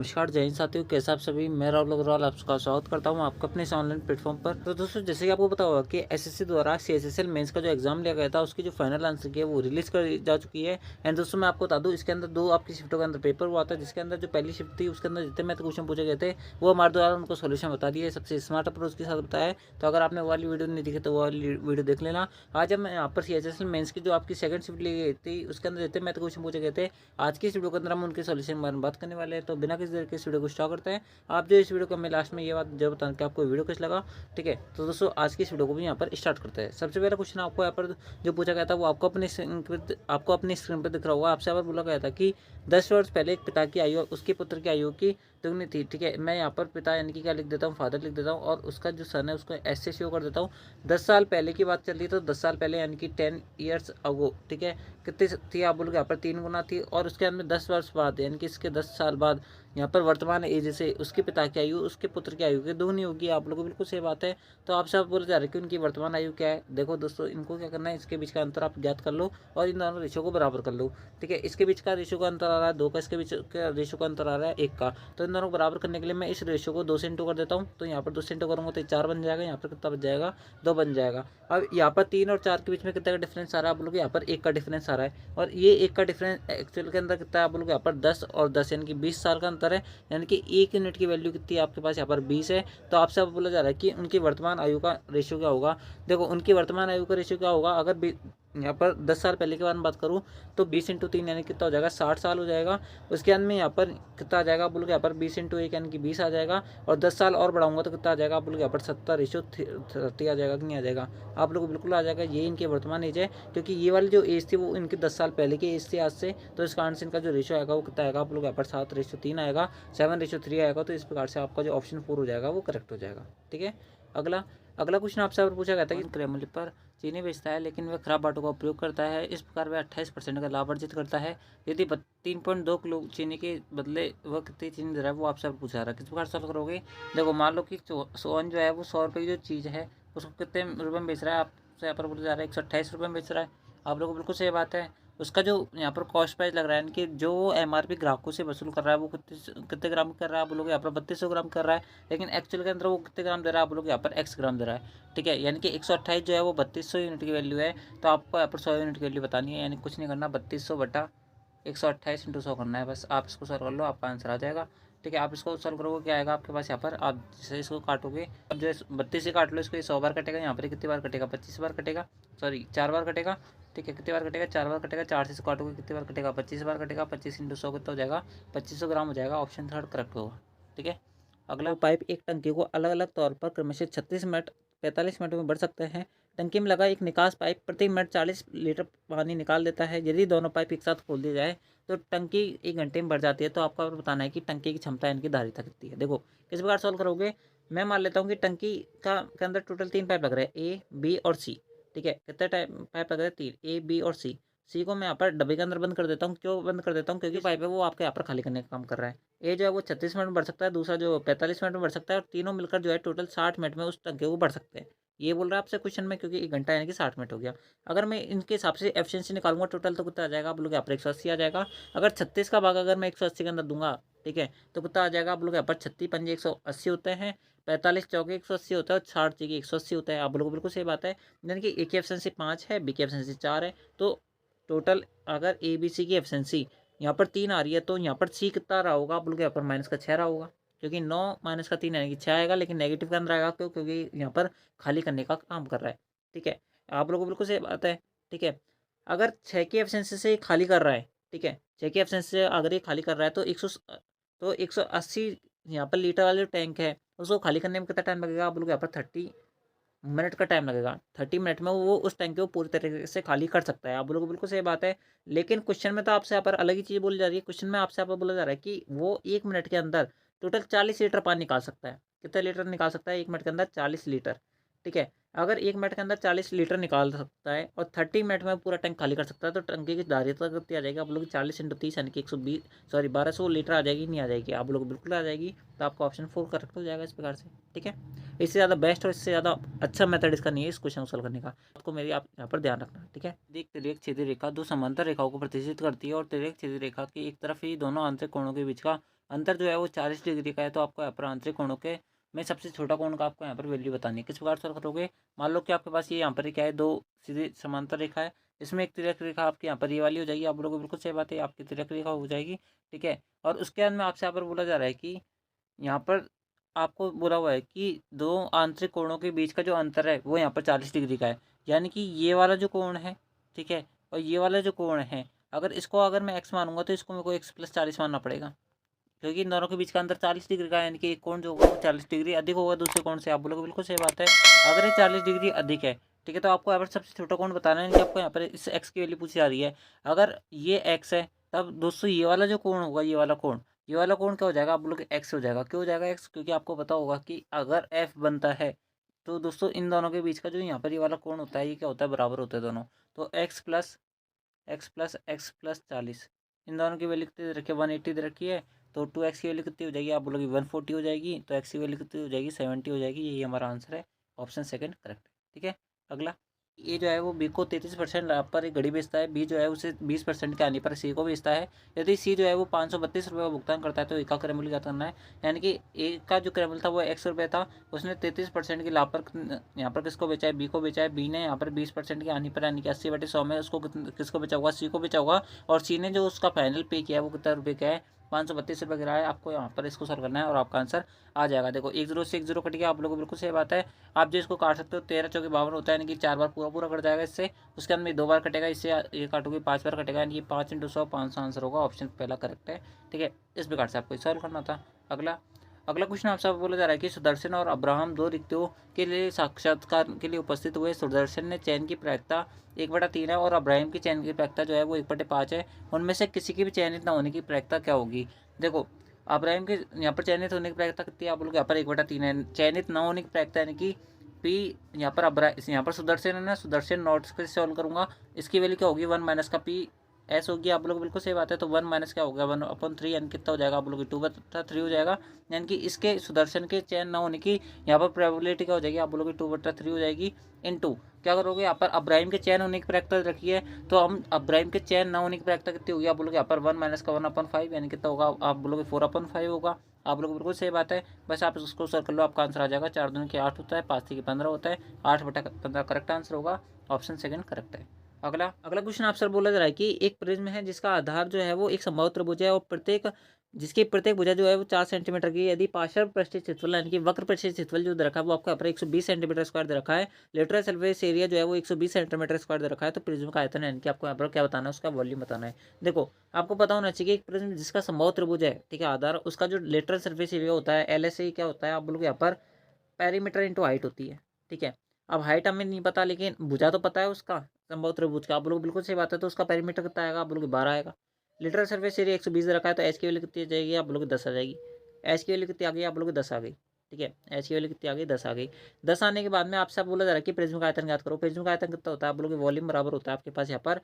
नमस्कार जय हिंद साथियों, कैसे आप सभी। मैं राहुल अग्रवाल आपका स्वागत करता हूं आपका अपने इस ऑनलाइन प्लेटफॉर्म पर। तो दोस्तों, जैसे कि आपको पता होगा कि एसएससी द्वारा सीएसएसएल मेंस का जो एग्जाम लिया गया था, उसकी जो फाइनल आंसर की है वो रिलीज कर जा चुकी है। एंड दोस्तों, मैं आपको बता दूं, इसके अंदर दो आपकी शिफ्टों के अंदर पेपर हुआ था, जिसके अंदर जो पहली शिफ्ट थी उसके अंदर जितने मैथ क्वेश्चन पूछे गए थे वो हमारे द्वारा उनको सोल्यूशन बता दिए सबसे स्मार्ट अप्रोच के साथ बताया। तो अगर आपने वो वाली वीडियो नहीं देखी तो वो वाली वीडियो देख लेना। आज हम यहाँ पर सीएसएसएल मेंस की जो आपकी सेकंड शिफ्ट ली गई थी उसके अंदर जितने मैथ क्वेश्चन पूछे गए थे, आज की इस वीडियो के अंदर हम उनके सोल्यूशन के बारे में बात करने वाले हैं। तो बिना किसी देर के इस वीडियो को स्टार्ट करते हैं। आप जो इस वीडियो को, मैं लास्ट में ये बात जब बताऊं कि आपको वीडियो कैसा लगा, ठीक है। तो दोस्तों, आज की इस वीडियो को भी यहाँ पर स्टार्ट करते हैं। सबसे पहला क्वेश्चन आपको यहाँ पर जो पूछा गया था वो आपको अपनी स्क्रीन पर दिख रहा होगा। आपसे यहाँ पर बोला गया था कि 10 वर्ष पहले एक पिता की आयु उसके पुत्र की आयु की दुगनी थी, ठीक है। मैं यहाँ पर पिता यानी कि क्या लिख देता हूँ, फादर लिख देता हूँ, और उसका जो सन है उसको एस से शो कर देता हूँ। 10 साल पहले की बात चल रही है, तो 10 साल पहले यानी कि 10 years अगो, ठीक है। कितनी थी आप बोलोगे, यहाँ पर 3 गुना थी। और उसके अंदर 10 वर्ष बाद यानी कि इसके 10 साल बाद यहाँ पर वर्तमान एज से उसके पिता की आयु उसके पुत्र की आयु की दोगुनी होगी। आप लोगों को बिल्कुल सही बात है। तो आपसे आप बोले जा रहे हैं कि उनकी वर्तमान आयु क्या है। देखो दोस्तों, इनको क्या करना है, इसके बीच का अंतर आप ज्ञात कर लो और इन दोनों रेशो को बराबर कर लो, ठीक है। इसके बीच का रेशो का अंतर आ रहा है 2 का, इसके बीच का रेशो का अंतर आ रहा है 1 का। तो इन दोनों को बराबर करने के लिए मैं इस रेशो को 2 से इंटू कर देता हूँ। तो यहाँ पर 2 से इंटू करूँगा तो 4 बन जाएगा, यहाँ पर कितना बन जाएगा, 2 बन जाएगा। अब यहाँ पर 3 और 4 के बीच में कितना का डिफरेंस आ रहा है, आप लोग यहाँ पर 1 का डिफरेंस आ रहा है। और ये 1 का डिफरेंस एक्चुअल के अंदर कितना है, आप लोग यहाँ पर 10 और 10 यानी कि 20 साल का अंतर है। यानी कि 1 यूनिट की वैल्यू कितनी है आपके पास, यहाँ पर 20 है। तो आपसे अब बोला जा रहा है कि उनकी वर्तमान आयु का रेशियो क्या होगा। देखो, उनकी वर्तमान आयु का रेशियो क्या होगा, अगर यहाँ पर 10 साल पहले के बारे में बात करूँ तो 20 × 3 यानी कितना हो जाएगा, 60 साल हो जाएगा। उसके अंत में यहाँ पर कितना आ जाएगा, आप बोलोगे यहाँ पर 20 × 1 यानी कि 20 आ जाएगा। और 10 साल और बढ़ाऊंगा तो कितना आ जाएगा, आप बोलोगे यहाँ पर 70:30 आ जाएगा कि नहीं आ जाएगा। आप लोग बिल्कुल आ जाएगा। ये इनकी वर्तमान एज है, क्योंकि ये वाली जो एज थी वो इनकी 10 साल पहले की एज थी आज से। तो इस कारण से इनका जो रेशियो आएगा वो कितना आएगा, आप लोग यहाँ पर 7:3 आएगा, 7:3 आएगा। तो इस प्रकार से आपका जो ऑप्शन 4 हो जाएगा वो करेक्ट हो जाएगा, ठीक है। अगला अगला क्वेश्चन आपसे और पूछा गया था कि क्रेमलिन पर चीनी बेचता है लेकिन वह खराब बाटों का उपयोग करता है, इस प्रकार वह 28% का लाभ अर्जित करता है। यदि 3.2 किलो चीनी के बदले वह कितनी चीनी दे रहा है, वो आपसे पूछा रहा है। किस प्रकार सॉल्व करोगे। देखो, मान लो कि सोन जो है वो 100 रुपये की जो चीज़ है उसको कितने रुपये में बेच रहा है, आपसे यहाँ पर बोला जा रहा है 128 रुपये में बेच रहा है। आप लोगों को बिल्कुल सही बात है। उसका जो यहाँ पर कॉस्ट प्राइस लग रहा है, कि जो एमआरपी ग्राहकों से वसूल कर रहा है वो कितने कितने ग्राम कर रहा है, आप लोग यहाँ पर 3200 ग्राम कर रहा है। लेकिन एक्चुअल के अंदर वो कितने ग्राम दे रहा है, आप लोग यहाँ पर x ग्राम दे रहा है, ठीक है। यानी कि 128 जो है वो 3200 यूनिट की वैल्यू है। तो आपको यहाँ पर 100 यूनिट की वैल्यू बतानी है, यानी कुछ नहीं करना, 3200 बटा 128 × 100 करना है बस। आप इसको सॉल्व कर लो, आपका आंसर आ जाएगा, ठीक है। आप इसको सॉल्व करोगे, क्या आएगा आपके पास, यहाँ पर आप जैसे इसको काटोगे, अब जो 32 से काट लो इसको, ये 100 बार कटेगा, यहाँ पर कितनी बार कटेगा, 25 बार कटेगा, सॉरी 4 बार कटेगा, ठीक है। कितनी बार कटेगा, 4 बार कटेगा। 4 से इसको काटोगे कितनी बार कटेगा, 25 बार कटेगा। 25 × 100 कितना हो जाएगा, 2500 ग्राम हो जाएगा। ऑप्शन 3 करेक्ट होगा, ठीक है। अगला, पाइप एक टंकी को अलग अलग तौर पर क्रमशः 36 मिनट 45 मिनट में बढ़ सकते हैं। टंकी में लगा एक निकास पाइप प्रति मिनट 40 लीटर पानी निकाल देता है। यदि दोनों पाइप एक साथ खोल दिए जाए तो टंकी 1 घंटे में भर जाती है। तो आपको बताना है कि टंकी की क्षमता इनकी धारिता कितनी है। देखो, किस प्रकार सॉल्व करोगे। मैं मान लेता हूँ कि टंकी के अंदर टोटल 3 पाइप लग रहे हैं, ए बी और सी, ठीक है। कितने पाइप लग रहे हैं, 3, ए बी और सी। सी को मैं यहाँ पर डब्बे के अंदर बंद कर देता हूँ। क्यों बंद कर देता हूँ, क्योंकि पाइप है वो आपके यहाँ पर खाली करने का काम कर रहा है। ए जो है वो 36 मिनट में बढ़ सकता है, दूसरा जो 45 मिनट में बढ़ सकता है, और तीनों मिलकर जो है टोटल 60 मिनट में उस टंकी को बढ़ सकते हैं। ये बोल रहा है आपसे क्वेश्चन में, क्योंकि 1 घंटा यानी कि 60 मिनट हो गया। अगर मैं इनके हिसाब से एफिशिएंसी निकालूंगा टोटल तो कितना आ जाएगा, आप लोग यहाँ पर 180 आ जाएगा। अगर 36 का भाग अगर मैं 180 के अंदर दूंगा, ठीक है, तो कितना आ जाएगा, आप लोग यहाँ पर 36 पंजे 180 होते हैं, 45 चौके 180 होता है, और 60 चौके 180 होता है। आप लोगों को बिल्कुल सही बात है। यानी कि ए की एफिशिएंसी 5 है, बी की एफिशिएंसी 4 है। तो टोटल अगर ए बी सी की एफिशिएंसी यहाँ पर 3 आ रही है, तो यहाँ पर सी कितना रहा होगा, आप लोग यहाँ पर -6 रहा होगा, क्योंकि 9 - 3 यानी कि 6 आएगा। लेकिन नेगेटिव के अंदर आएगा, क्यों, क्योंकि यहाँ पर खाली करने का काम कर रहा है, ठीक है। आप लोगों को बिल्कुल सही बात है, ठीक है। अगर 6 की एफिशिएंसी से खाली कर रहा है, ठीक है, 6 की एफिशिएंसी से अगर ये खाली कर रहा है तो 180 यहाँ पर लीटर वाला जो टैंक है उसको खाली करने में कितना टाइम लगेगा, आप लोग यहाँ पर 30 मिनट का टाइम लगेगा। 30 मिनट में वो उस टैंक को पूरी तरीके से खाली कर सकता है। आप लोगों को बिल्कुल सही बात है। लेकिन क्वेश्चन में तो आपसे यहाँ पर अलग ही चीज़ बोली जा रही है। क्वेश्चन में आपसे यहाँ पर बोला जा रहा है कि वो 1 मिनट के अंदर टोटल 40 लीटर पानी निकाल सकता है। कितने लीटर निकाल सकता है, 1 मिनट के अंदर 40 लीटर, ठीक है। अगर 1 मिनट के अंदर 40 लीटर निकाल सकता है और 30 मिनट में पूरा टैंक खाली कर सकता है, तो टंकी की धारिता कितनी आ जाएगी, आप लोग 40 × 30 यानी कि 120 सॉरी 1200 लीटर आ जाएगी, नहीं आ जाएगी, आप लोग बिल्कुल आ जाएगी। तो आपका ऑप्शन 4 करेक्ट हो जाएगा इस प्रकार से, ठीक है। इससे ज़्यादा बेस्ट और इससे ज़्यादा अच्छा मेथड इसका नहीं है इस क्वेश्चन को सॉल्व करने का। आपको मेरी आप यहाँ पर ध्यान रखना, ठीक है। एक तिर्यक छेदी रेखा दो समांतर रेखाओं को प्रतिष्ठित करती है, और तिर्यक छेदी रेखा की एक तरफ ही दोनों आंतरिक कोणों के बीच का अंतर जो है वो 40 डिग्री का है, तो आपको यहाँ पर आंतरिक कोणों के में सबसे छोटा कोण का आपको यहाँ पर वैल्यू बतानी है। किस प्रकार से करोगे, मान लो कि आपके पास ये यहाँ पर क्या है, दो सीधी समांतर रेखा है, इसमें एक तिर्यक रेखा आपकी यहाँ पर ये वाली हो जाएगी। आप लोगों को बिल्कुल सही बात है, आपकी तिर्यक रेखा हो जाएगी, ठीक है। और उसके अंत में आपसे यहाँ पर बोला जा रहा है कि यहाँ पर आपको बोला हुआ है कि दो आंतरिक कोणों के बीच का जो अंतर है वो यहाँ पर 40 डिग्री का है। यानी कि ये वाला जो कोण है, ठीक है, और ये वाला जो कोण है, अगर मैं x मानूंगा तो इसको मेरे को x+40 मानना पड़ेगा, क्योंकि इन दोनों के बीच का अंतर 40 डिग्री का है। यानी कि एक कोण जो होगा वो 40 डिग्री अधिक होगा दूसरे कोण से। आप बोलोगे बिल्कुल सही बात है, अगर ये 40 डिग्री अधिक है, ठीक है, तो आपको यहाँ पर सबसे छोटा कोण बताना है। यानी कि आपको यहाँ पर इस x की वैल्यू पूछी जा रही है। अगर ये x है, तब दोस्तों ये वाला जो कोण होगा, ये वाला कोण क्या हो जाएगा, आप बोलोगे x हो जाएगा। क्यों हो जाएगा x, क्योंकि आपको पता होगा कि अगर f बनता है तो दोस्तों इन दोनों के बीच का जो यहाँ पर ये वाला कोण होता है, ये क्या होता है, बराबर होता है दोनों। तो x+40, इन दोनों की वैल्यू कितनी दे रखी है, 180 दे रखी है। तो 2x की वैल्यू कितनी हो जाएगी, आप बोलोगे 140 हो जाएगी। तो x की वैल्यू कितनी हो जाएगी, 70 हो जाएगी। यही हमारा आंसर है, ऑप्शन सेकंड करेक्ट है, ठीक है। अगला, ए जो है वो बी को 33% लाभ पर एक घड़ी बेचता है, बी जो है उसे 20% के आने पर सी को बेचता है। यदि सी जो है वो 532 रुपये का भुगतान करता है तो ए का क्रय मूल्य ज्ञात करना है। यानी कि ए का जो क्रय मूल्य था वो 100 रुपये था, उसने 33% के लाभ पर यहाँ पर किसको बेचा है, बी को बेचा है। बी ने यहाँ पर 20% की हानि पर यानी कि 80/100 में उसको किसको बेचा होगा, सी को बेचा होगा। और सी ने जो उसका फाइनल पे किया है वो कितना रुपये का है, 532 रुपये गिरा है। आपको यहाँ पर इसको सॉल्व करना है और आपका आंसर आ जाएगा। देखो 1 0 से 1 0 कट गया, आप लोगों को बिल्कुल सही बात है। आप जो इसको काट सकते हो, 13 चौके 52 होता है, यानी कि 4 बार पूरा पूरा कट जाएगा इससे। उसके अंदर में 2 बार कटेगा, इससे ये काटोगे 5 बार कटेगा, यानी कि 5 × 100 500 आंसर होगा। ऑप्शन पहला करेक्ट है, ठीक है। इस प्रकार से आपको सॉल्व करना था। अगला अगला क्वेश्चन आपसे बोला जा रहा है कि सुदर्शन और अब्राहम दो रिक्तियों के लिए साक्षात्कार के लिए उपस्थित हुए। सुदर्शन ने चयन की प्रायिकता 1/3 है और अब्राहम की चयन की प्रायिकता जो है वो 1/5 है। उनमें से किसी की भी चयनित न होने की प्रायिकता क्या होगी। देखो अब्राहम के यहाँ पर चयनित होने की प्रायिकता कितनी है, आप लोग यहाँ पर 1/3 है। चयनित न होने की प्रायिकता यानी कि पी, यहाँ पर सुदर्शन है ना, सुदर्शन नोट से सॉल्व करूंगा, इसकी वैल्यू क्या होगी, 1 माइनस का पी एस होगी। आप लोग बिल्कुल सही बात है। तो 1 माइनस क्या हो गया, 1/3 यानी कितना हो जाएगा, आप लोग 2/3 हो जाएगा। यानी कि इसके सुदर्शन के चयन न होने की यहाँ पर प्रोबेबिलिटी क्या हो जाएगी, आप लोग 2/3 हो जाएगी। इनटू क्या करोगे, यहाँ पर अब्राहिम के चयन होने की प्रायिकता रखी है, तो हम अब्राहिम के चयन न होने की प्रायिकता कितनी होगी, आप बोलोगे यहाँ पर 1 माइनस का 1/5 यानी कितना होगा, आप बोलोगे 4/5 होगा। आप लोग बिल्कुल सही बात है। बस आप इसको सॉल्व कर लो, आपका आंसर आ जाएगा। 4 दूनी के 8 होता है, 5 3 15 होता है, 8/15 करेक्ट आंसर होगा। ऑप्शन सेकंड करेक्ट है। अगला अगला क्वेश्चन आपसे बोला जा रहा है कि एक प्रिज्म है जिसका आधार जो है वो एक समबाहु त्रिभुज है और प्रत्येक भुजा जो है वो 4 सेंटीमीटर की। यदि पार्श्व पृष्ठीय क्षेत्रफल यानी कि वक्र पृष्ठीय क्षेत्रफल जो दे रखा है वो आपका 120 सेंटीमीटर स्क्वायर दे रखा है। लेटरल सरफेस एरिया जो है वो 120 सेंटीमीटर स्क्वायर दे रखा है। तो प्रिज्म का आयतन यानी कि आपको यहाँ पर क्या बताना है, उसका वॉल्यूम बताना है। देखो आपको पता होना चाहिए कि एक प्रिज्म जिसका समबाहु त्रिभुज है, ठीक है, आधार, उसका जो लेटरल सरफेस एरिया होता है LSA क्या होता है, आप लोग यहाँ पर पेरीमीटर इंटू हाइट होती है, ठीक है। अब हाइट हमें नहीं पता, लेकिन भुजा तो पता है उसका, समबाहु त्रिभुज का। आप लोग बिल्कुल सही बात है। तो उसका पेरीमीटर कितना आएगा, आप बोलोगे 12 आएगा। लिटरल सर्फेस एरिया 120 रखा है, तो एच की वैल्यू कितनी आ जाएगी, आप बोलोगे 10 आ जाएगी। एच की वैल्यू कितनी आ गई, आप बोलोगे 10 आ गई, ठीक है। एच की वैल्यू कितनी आ गई, 10 आ गई। 10 आने के बाद में आपसे बोला जा रहा है कि प्रिज्म का आयतन ज्ञात करो। प्रिज्म का आयतन कितना होता है, आप बोलोगे वॉल्यूम बराबर होता है आपके पास यहाँ पर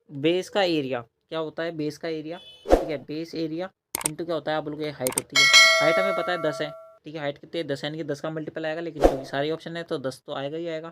बेस का एरिया। क्या होता है, बेस का एरिया, ठीक है, बेस एरिया इंटू क्या होता है, आप बोलोगे हाइट होती है। हाइट हमें पता है 10 है, ठीक है। हाइट कितनी है, 10 यानी कि 10 का मल्टीपल आएगा, लेकिन क्योंकि सारी ऑप्शन है तो 10 तो आएगा ही आएगा।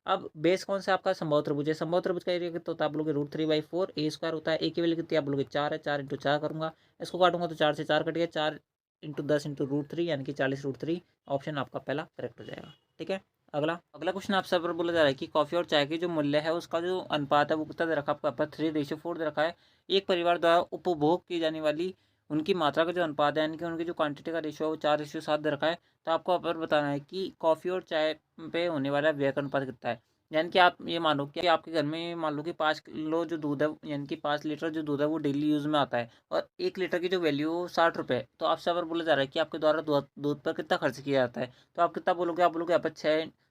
अब बेस कौन सा आपका, समबाहु त्रिभुज है। समबाहु त्रिभुज का एरिया कितना होता है, आप लोग √3/4 ए स्क्वायर होता है। ए की वैल्यू कितनी है, आप लोग 4 है, 4 × 4 करूंगा, इसको काटूंगा तो 4 से 4 कट गया, 4 × 10 × √3 यानी कि 40√3। ऑप्शन आपका पहला करेक्ट हो जाएगा, ठीक है। अगला अगला क्वेश्चन आपसे पर बोला जा रहा है कि कॉफी और चाय की जो मूल्य है उसका जो अनुपात है वो कितना दे रखा है, आपका पर 3:4 दे रखा है। एक परिवार द्वारा उपभोग की जाने वाली उनकी मात्रा का जो अनुपात है, यानी कि उनकी जो क्वांटिटी का रेशियो है वो 4:7 दे रखा है। तो आपको यहाँ पर बताना है कि कॉफ़ी और चाय पे होने वाला व्यय का अनुपात कितना है। यानी कि आप ये मानो कि आपके घर में मान लो कि 5 किलो जो दूध है, यानी कि 5 लीटर जो दूध है वो डेली यूज़ में आता है, और 1 लीटर की जो वैल्यू 60 रुपये है। तो आपसे अगर बोला जा रहा है कि आपके द्वारा दूध पर कितना खर्च किया जाता है, तो आप कितना बोलोगे, आप बोलोगे यहाँ पर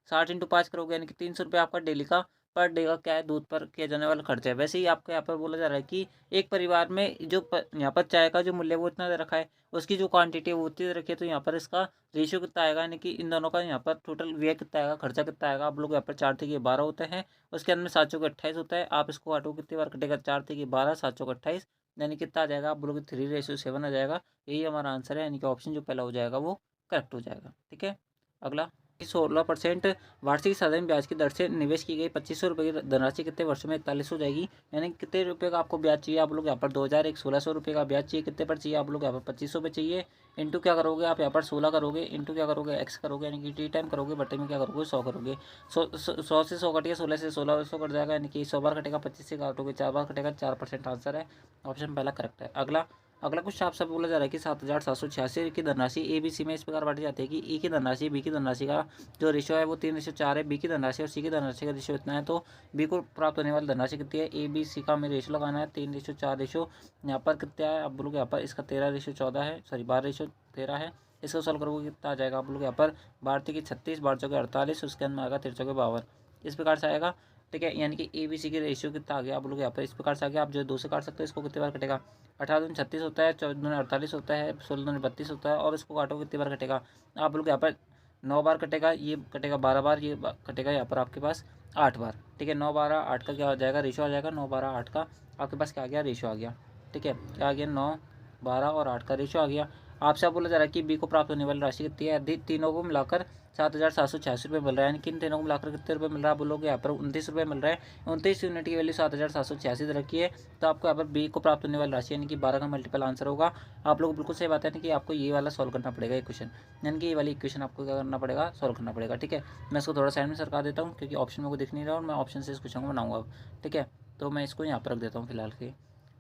60 × 5 करोगे, यानी कि 300 रुपये आपका डेली का पर डे का क्या है, दूध पर किया जाने वाला खर्चा है। वैसे ही आपको यहाँ पर बोला जा रहा है कि एक परिवार में जो यहाँ पर चाय का जो मूल्य है वो इतना दे रखा है, उसकी जो क्वांटिटी है वो उतनी दे रखी है। तो यहाँ पर इसका रेशियो कितना आएगा, यानी कि इन दोनों का यहाँ पर टोटल व्यय कितना आएगा, खर्चा कितना आएगा। आप लोग यहाँ पर 4 × 12 होते हैं, उसके अंदर में 7 × 28 होता है। आप इसको काटो कितनी बार कटेगा, 4 × 12 7 × 28 यानी कितना आ जाएगा, आप बोलोगे 3:7 आ जाएगा। यही हमारा आंसर है, यानी कि ऑप्शन जो पहला हो जाएगा वो करेक्ट हो जाएगा, ठीक है। अगला कि 16% वार्षिक साधारण ब्याज की दर से निवेश की गई 2500 रुपये की धनराशि कितने वर्षों में 41 हो जाएगी। यानी कितने रुपये का आपको ब्याज चाहिए आप लोग यहाँ पर 2001 1600 रुपये का ब्याज चाहिए, कितने पर चाहिए आप लोग यहाँ पर 2500 पे चाहिए। इंटू क्या करोगे आप यहाँ पर 16 करोगे, इंटू क्या करोगे एक्स करोगे, यानी कि टी टाइम करोगे, बटे में क्या करोगे 100 करोगे। 100 से 100 कटिए, 16 से 1600 कट जाएगा, यानी कि 100 बार कटेगा, 25 से काटोगे 4 बार कटेगा, 4% आंसर है। ऑप्शन पहला करेक्ट है। अगला अगला क्वेश्चन आपसे बोला जा रहा है कि 7786 की धनराशि ए बी सी में इस प्रकार बांटी जाती है कि ई की धनराशि बी की धनराशि का जो रेशियो है वो 3:4 है, बी की धनराशि और सी की धनराशि का रेशियो इतना है, तो बी को प्राप्त होने वाली धनराशि कितनी है। ए बी सी का हमें रेशियो लगाना है 3:4 रेशियो, यहाँ पर कितना है आप बोलोगे यहाँ पर इसका 13:14 है, सॉरी 12:13 है। इसको सॉल्व करोगे कितना आ जाएगा आप लोग यहाँ पर 12×3 = 36, 12×4 = 48, उसके अंदर आएगा 3×4 = 52, इस प्रकार से आएगा। ठीक है, यानी कि ए बी सी की रेशियो कितना आ गया आप लोग यहाँ पर इस प्रकार से आ गया। आप जो 2 से काट सकते हो, इसको कितने बार कटेगा 18 दूनी 36 होता है, 14 दूनी 48 होता है, 16 दूनी 32 होता है, और इसको काटो कितनी बार कटेगा आप लोग यहाँ पर 9 बार कटेगा, ये कटेगा 12 बार, ये कटेगा यहाँ पर आपके पास 8 बार। ठीक है, 9 12 8 का क्या हो जाएगा रेशियो आ जाएगा, 9 12 8 का आपके पास क्या आ गया रेशियो आ गया। ठीक है, क्या आ गया 9 12 और 8 का रेशियो आ गया। आपसे आप बोला जा रहा है कि बी को प्राप्त होने वाली राशि कितनी है। तीनों को मिलाकर 7786 रुपये मिल रहा है, यानी कि इन तीनों को मिलाकर कितने रुपये मिल रहा है बोलोगे यहाँ पर 29 रुपये मिल रहा है। 29 यूनिट की वैल्यू 7786 दे रखी है, तो आपको यहाँ पर बी को प्राप्त होने वाली राशि यानी कि 12 का मल्टीपल आंसर होगा। आप लोग बिल्कुल सही बात है कि आपको ये वाला सॉल्व करना पड़ेगा इक्वेशन, यानी कि ये वाली इक्वेशन आपको क्या करना पड़ेगा सॉल्व करना पड़ेगा। ठीक है, मैं इसको थोड़ा साइड में सरका देता हूँ क्योंकि ऑप्शन मेरे को दिख नहीं रहा और मैं ऑप्शन से इस क्वेश्चन को बनाऊंगा अब। ठीक है, तो मैं इसको यहाँ पर रख देता हूँ फिलहाल के।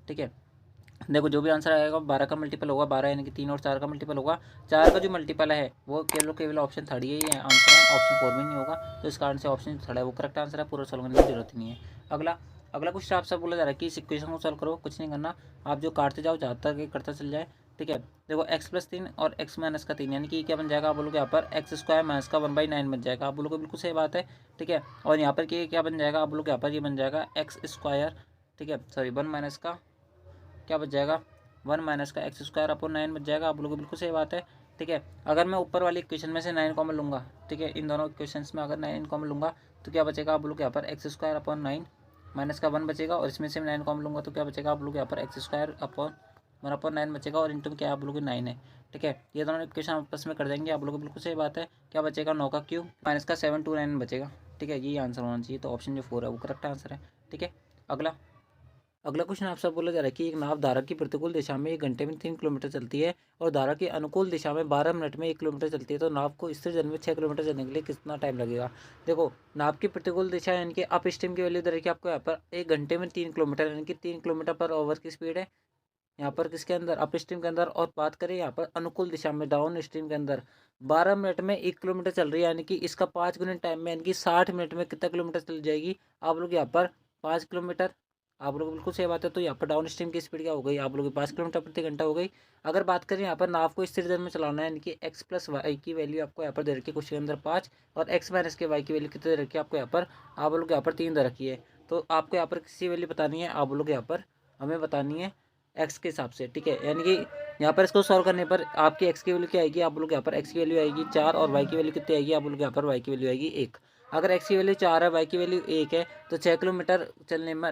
ठीक है, देखो जो भी आंसर आएगा 12 का मल्टीपल होगा, 12 यानी कि 3 और 4 का मल्टीपल होगा। 4 का जो मल्टीपल है वो केवल ऑप्शन थर्ड ही है आंसर है, ऑप्शन 4 में नहीं होगा, तो इस कारण से ऑप्शन थर्ड है वो करेक्ट आंसर है, पूरा सॉल्व करने की जरूरत नहीं है। अगला अगला क्वेश्चन आपसे बोला जा रहा है कि इस इक्वेशन को सॉल्व करो, कुछ नहीं करना, आप जो काटते जाओ जहाँ तक करता चल जाए। ठीक है, देखो x+3 और x-3 यानी कि क्या बन जाएगा आप बोलोगे यहाँ पर x² माइनस का 1/9 बन जाएगा, आप बोलोगे बिल्कुल सही बात है। ठीक है, और यहाँ पर क्या बन जाएगा आप बोलोगे यहाँ पर ये बन जाएगा x²। ठीक है, सॉरी 1 माइनस का क्या बच जाएगा 1 माइनस का x²/9 बच जाएगा, आप लोगों को बिल्कुल सही बात है। ठीक है, अगर मैं ऊपर वाली इक्वेशन में से 9 कॉमन लूँगा, ठीक है, इन दोनों इक्वेशंस में अगर 9 कॉमन लूँगा तो क्या बचेगा आप लोग यहाँ पर x²/9 माइनस का 1 बचेगा, और इसमें से 9 कॉमन लूँगा तो क्या बचेगा आप लोग यहाँ पर x²/1/9 बचेगा, और इंटू क्या आप लोग 9 है। ठीक है, ये दोनों इक्वेशन आपस में कर देंगे, आप लोगों को बिल्कुल सही बात है। क्या बचेगा 9 का क्यूब माइनस का 729 बचेगा। ठीक है, यही आंसर होना चाहिए, तो ऑप्शन जो 4 है वो करेक्ट आंसर है। ठीक है, अगला अगला क्वेश्चन आपसे बोला जा रहा है कि एक नाव धारा की प्रतिकूल दिशा में 1 घंटे में 3 किलोमीटर चलती है और धारा की अनुकूल दिशा में 12 मिनट में 1 किलोमीटर चलती है, तो नाव को स्थिर जल में 6 किलोमीटर चलने के लिए कितना टाइम लगेगा। देखो नाव की प्रतिकूल दिशा यानी कि अप स्ट्रीम की वैल्यू दे रखी है आपको यहाँ पर 1 घंटे में 3 किलोमीटर यानी कि 3 किलोमीटर पर आवर की स्पीड है यहाँ पर किसके अंदर अप स्ट्रीम के अंदर, और बात करें यहाँ पर अनुकूल दिशा में डाउन स्ट्रीम के अंदर 12 मिनट में 1 किलोमीटर चल रही है, यानी कि इसका 5 गुना टाइम में यानी कि 60 मिनट में कितना किलोमीटर चल जाएगी आप लोग यहाँ पर 5 किलोमीटर। आप लोग बिल्कुल सही बात है, तो यहाँ पर डाउन स्ट्रीम की स्पीड क्या हो गई आप लोग 5 किलोमीटर प्रति घंटा हो गई। अगर बात करें यहाँ पर नाव को स्थिर दर में चलाना है यानी कि x+y की वैल्यू आपको यहाँ पर दे रखी है क्वेश्चन के अंदर 5 और x माइनस के y की वैल्यू कितनी दे रखी है आपको यहाँ पर आप लोग यहाँ पर 3 दे रखी है, तो आपको यहाँ पर किसी वैल्यू बतानी है आप लोग यहाँ पर हमें बतानी है एक्स के हिसाब से। ठीक है, यानी कि यहाँ पर इसको सॉल्व करने पर आपकी एक्स की वैल्यू क्या आएगी आप लोग यहाँ पर एक्स की वैल्यू आएगी 4 और वाई की वैल्यू कितनी आएगी आप लोग यहाँ पर वाई की वैल्यू आएगी 1। अगर एक्स की वैल्यू 4 है वाई की वैल्यू 1 है तो 6 किलोमीटर चलने में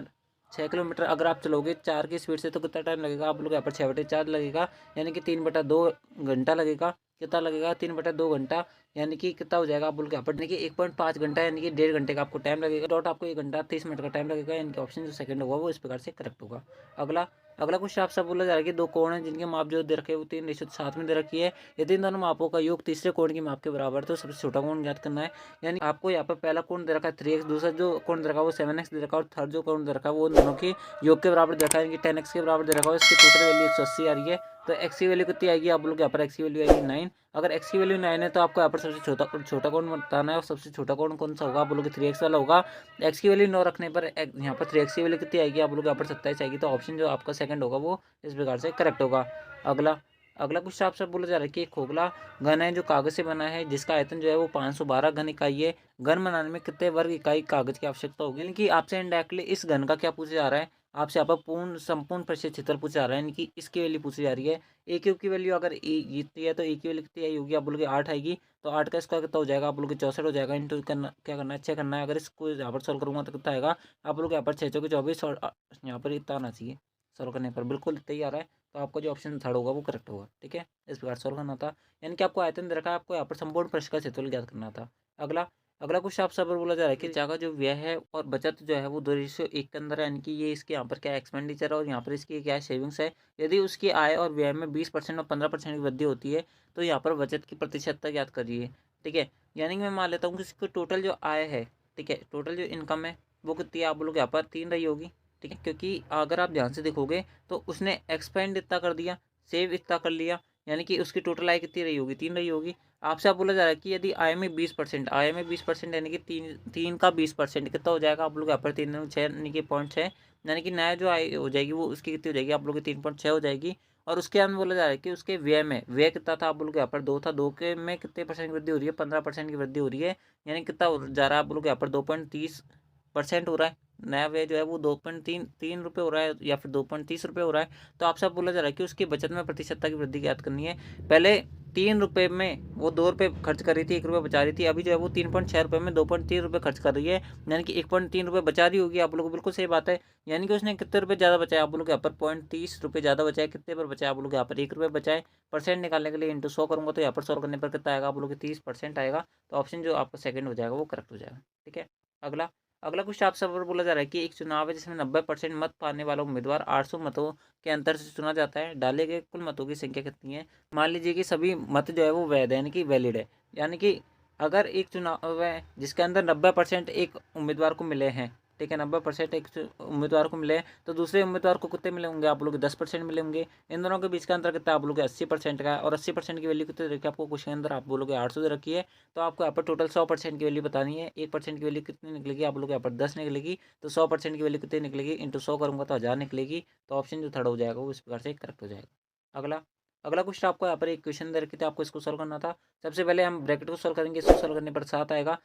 6 किलोमीटर अगर आप चलोगे 4 की स्पीड से तो कितना टाइम लगेगा आप लोग यहाँ पर 6/4 लगेगा, यानी कि 3/2 घंटा लगेगा। कितना लगेगा 3/2 घंटा, यानी कि कितना हो जाएगा आप बोल के यहाँ पर यानी कि 1.5 घंटा यानी कि 1.5 घंटे का आपको टाइम लगेगा, डॉट आपको 1 घंटा 30 मिनट का टाइम लगेगा, यानी कि ऑप्शन जो सेकंड होगा वो इस प्रकार से करेक्ट होगा। अगला अगला क्वेश्चन आपसे बोला जा रहा है कि 2 कोण हैं जिनके माप जो दे रखे हैं वो 3:7 में दे रखी है, यदि इन दोनों मापों का योग तीसरे कोण की माप के बराबर है तो सबसे छोटा कोण ज्ञात करना है। यानी आपको यहाँ पर पहला कोण दे रखा है 3x, दूसरा जो कोण दे रखा है वो 7x दे रखा है, और थर्ड जो कोण दे रखा है वो दोनों की योग के बराबर दे रखा है, यानी कि 10x के बराबर दे रखा है। इसकी टोटल वैल्यू 180 आ रही है, तो x की वैल्यू कितनी आएगी आप लोग यहाँ पर x की वैल्यू आएगी 9। अगर x की वैल्यू 9 है तो आपको यहाँ पर सबसे छोटा कोण बताना है, और सबसे छोटा कोण कौन सा होगा आप बोलोगे 3x वाला होगा। x की वैल्यू 9 रखने पर यहाँ पर 3x की वैल्यू कितनी आएगी आप लोग यहाँ पर 27 आएगी, तो ऑप्शन जो आपका सेकंड होगा वो इस प्रकार से करेक्ट होगा। अगला अगला क्वेश्चन आपसे बोला जा रहा है कि एक खोखला घन है जो कागज से बना है जिसका आयतन जो है वो 512 घन इकाई है, घन बनाने में कितने वर्ग इकाई कागज की आवश्यकता होगी। यानी कि आपसे इनडायरेक्टली इस घन का क्या पूछा जा रहा है, आपसे यहाँ पर संपूर्ण प्रतिशत क्षेत्र पूछा जा रहा है, यानी कि इसकी वैल्यू पूछी जा रही है। ए क्यूब की वैल्यू अगर इतनी है तो ए की वैल्यू कितनी आई होगी आप बोलोगे 8 आएगी, तो 8 का स्क्वायर कितना हो जाएगा आप बोलोगे 64 हो जाएगा। इंटू करना क्या करना है 6 करना है, अगर इसको यहाँ पर सॉल्व करूँगा तो कितना आएगा आप लोग यहाँ पर 6 चौके 24 और यहाँ पर इतना आना चाहिए सॉल्व करने पर बिल्कुल इतना ही आ रहा है, तो आपका जो ऑप्शन थर्ड होगा वो करेक्ट होगा। ठीक है, इस प्रकार सॉल्व करना था। यानी कि आपको आयतन दे रखा है, आपको यहाँ पर संपूर्ण पृष्ठ का क्षेत्रफल ज्ञात करना था। अगला अगला क्वेश्चन आपसे पर बोला जा रहा है कि चाका जो व्यय है और बचत जो है वो 2:1 के अंदर है, यानी कि ये इसके यहाँ पर क्या एक्सपेंडिचर है और यहाँ पर इसकी क्या सेविंग्स है। यदि उसकी आय और व्यय में 20% और 15% की वृद्धि होती है तो यहाँ पर बचत की प्रतिशतता ज्ञात करिए। ठीक है, यानी कि मैं मान लेता हूँ कि इसको टोटल जो आय है, ठीक है, टोटल जो इनकम है वो कितनी है, आप लोग यहाँ पर 3 रही होगी। ठीक है, क्योंकि अगर आप ध्यान से देखोगे तो उसने एक्सपेंड इतना कर दिया, सेव इतना कर लिया, यानी कि उसकी टोटल आय कितनी रही होगी, 3 रही होगी। आपसे आप बोला जा रहा है कि यदि आय में 20%, आय में 20% यानी कि तीन तीन का 20% कितना हो जाएगा, आप लोग यहाँ पर 3 यानी कि 0.6, यानी कि नया जो आय हो जाएगी वो उसकी कितनी हो जाएगी, आप लोग की 3.6 हो जाएगी। और उसके अंदर बोला जा रहा है कि उसके व्यय में, व्यय कितना था, आप लोग यहाँ पर 2 था, 2 के में कितने परसेंट की वृद्धि हो रही है, 15% की वृद्धि हो रही है। यानी कितना जा रहा है, आप लोग यहाँ पर 2.30% हो रहा है। नया व्यय जो है वो 2.3 रुपये हो रहा है या फिर 2.30 रुपये हो रहा है। तो आपसे बोला जा रहा है कि उसकी बचत में प्रतिशतता की वृद्धि ज्ञात करनी है। पहले 3 रुपये में वो 2 रुपये खर्च कर रही थी, 1 रुपये बचा रही थी, अभी जो है वो 3.6 रुपये में 2.3 रुपये खर्च कर रही है, यानी कि 1.3 रुपये बचा रही होगी। आप लोग बिल्कुल सही बात है, यानी कि उसने कितने रुपये ज़्यादा बचाया, आप लोग यहाँ पर 0.30 रुपये ज़्यादा बचाए, कितने पर बचाया, आप लोग यहाँ पर 1 रुपये बचाए। परसेंट निकालने के लिए इंटू 100 करूँगा तो यहाँ पर सॉल्व करने पर कितना आएगा, आप लोग 30% आएगा। तो ऑप्शन जो आपका सेकंड हो जाएगा वो करेक्ट हो जाएगा। ठीक है, अगला अगला क्वेश्चन आपसे बोला जा रहा है कि एक चुनाव है जिसमें 90% मत पाने वाला उम्मीदवार 800 मतों के अंतर से चुना जाता है। डाले गए कुल मतों की संख्या कितनी है। मान लीजिए कि सभी मत जो है वो वैध है, यानी कि वैलिड है, यानी कि अगर एक चुनाव है जिसके अंदर 90% एक उम्मीदवार को मिले हैं, ठीक है, 90% एक उम्मीदवार को मिले हैं, तो दूसरे उम्मीदवार को कितने मिले होंगे, आप लोग 10% मिले होंगे। इन दोनों के बीच का अंतर कितना, आप बोलोगे 80% का है, और 80% की वैल्यू कितनी रखी है आपको क्वेश्चन के अंदर, आप बोलोगे 800 दे रखी है। तो आपको यहाँ पर टोटल 100% की वैल्यू बतानी है। 1% की वैल्यू कितनी निकलेगी, आप लोग यहाँ पर 10 निकलेगी। तो 100% की वैल्यू कितनी निकलेगी, इंटू 100 करूँगा तो 1000 निकलेगी। तो ऑप्शन जो थर्ड हो जाएगा वो इस प्रकार से करेक्ट हो जाएगा। अगला अगला क्वेश्चन आपको यहाँ पर एक क्वेश्चन दे रखे थे, आपको इसको सोल्व करना था। सबसे पहले हम ब्रैकेट को सोल्व करेंगे, इसको सोल्व करने पर 7 आएगा।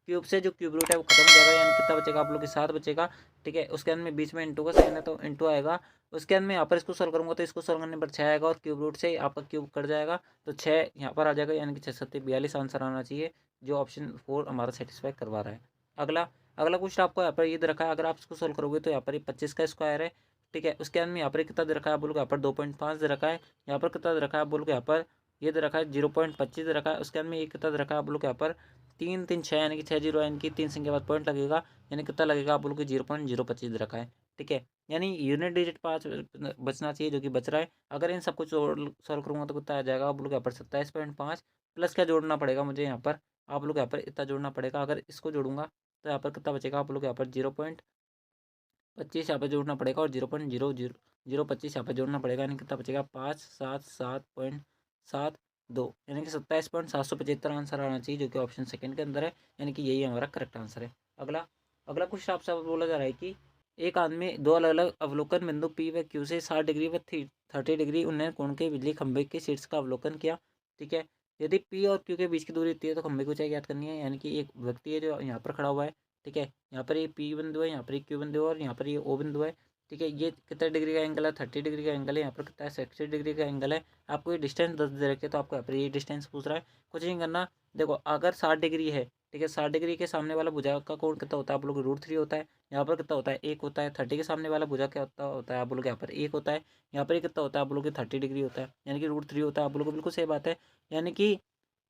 क्यूब से जो क्यूब रूट है वो खत्म हो जाएगा, यानी कितना बचेगा, आप लोग के 7 बचेगा। ठीक है, उसके अंदर में बीच में इंटू का साइन है तो इंटू आएगा। उसके अंदर में यहाँ पर इसको सोल्व करूँगा तो इसको सोल्व करने पर 6 आएगा, और क्यूब रूट से आपका क्यूब कट जाएगा तो 6 यहाँ पर आ जाएगा, यानी कि 6 7 42 आंसर आना चाहिए, जो ऑप्शन 4 हमारा सेटिस्फाई करवा रहा है। अगला अगला क्वेश्चन आपको यहाँ पर ये दे रखा है, अगर आप इसको सोल्व करोगे तो यहाँ पर 25 का स्क्वायर है। ठीक है, उसके अंदर में यहाँ पर कितना दे रखा है, बोलो यहाँ पर 2.5 दे रखा है। यहाँ पर कितना दे रखा है, बोलो यहाँ पर ये दे रखा है 0.25 दे रखा है। उसके अंदर में ये कितना दे रखा है, बोलो यहाँ पर 3 3 6, यानी कि 6 जीरो, यानी कि 3 संख्या बाद पॉइंट लगेगा, यानी कितना लगेगा, आप बोलो कि 0.025 दे रखा है। ठीक है, यानी यूनिट डिजिट 5 बचना चाहिए, जो कि बच रहा है। अगर इन सबको सॉल्व करूँगा तो कितना आ जाएगा, आप लोग यहाँ पर 27.5 प्लस क्या जोड़ना पड़ेगा मुझे यहाँ पर, आप लोग यहाँ पर इतना जोड़ना पड़ेगा। अगर इसको जोड़ूंगा तो यहाँ पर कितना बचेगा, आप लोग यहाँ पर 0.25 यहाँ पर जोड़ना पड़ेगा, और 0.00025 यहाँ पर जोड़ना पड़ेगा, यानी कितना बचेगा 577.72, यानी कि 27.775 आंसर आना चाहिए, जो कि ऑप्शन सेकंड के अंदर है, यानी कि यही हमारा करेक्ट आंसर है। अगला अगला क्वेश्चन आपसे बोला जा रहा है कि एक आदमी दो अलग अलग अवलोकन बिंदु पी व क्यू से 60 डिग्री व 30 डिग्री उन्हें कोण के बिजली खंभे के शीर्ष का अवलोकन किया। ठीक है, यदि पी और क्यू के बीच की दूरी इतनी है तो खंभे को ऊंचाई ज्ञात करनी है, यानी कि एक व्यक्ति है जो यहाँ पर खड़ा हुआ है। ठीक है, यहाँ पर ये पी बिंदु है, यहाँ पर ये क्यू बिंदु है, और यहाँ पर ये ओ बिंदु है। ठीक है, ये कितने डिग्री का एंगल है, 30 डिग्री का एंगल है। यहाँ पर कितना है, 60 डिग्री का एंगल है। आपको ये डिस्टेंस 10 दे रखे, तो आपको यहाँ पर ये डिस्टेंस पूछ रहा है। कुछ नहीं करना, देखो अगर 60 डिग्री है, ठीक है, 60 डिग्री के सामने वाला भुजा का कोण कितना होता है, आप लोग √3 होता है। यहाँ पर कितना होता है, 1 होता है। 30 के सामने वाला भुजा क्या होता है, आप लोग यहाँ पर 1 होता है। यहाँ पर कितना होता है, आप लोग 30 डिग्री होता है, यानी कि √3 होता है। आप लोग को बिल्कुल सही बात है, यानी कि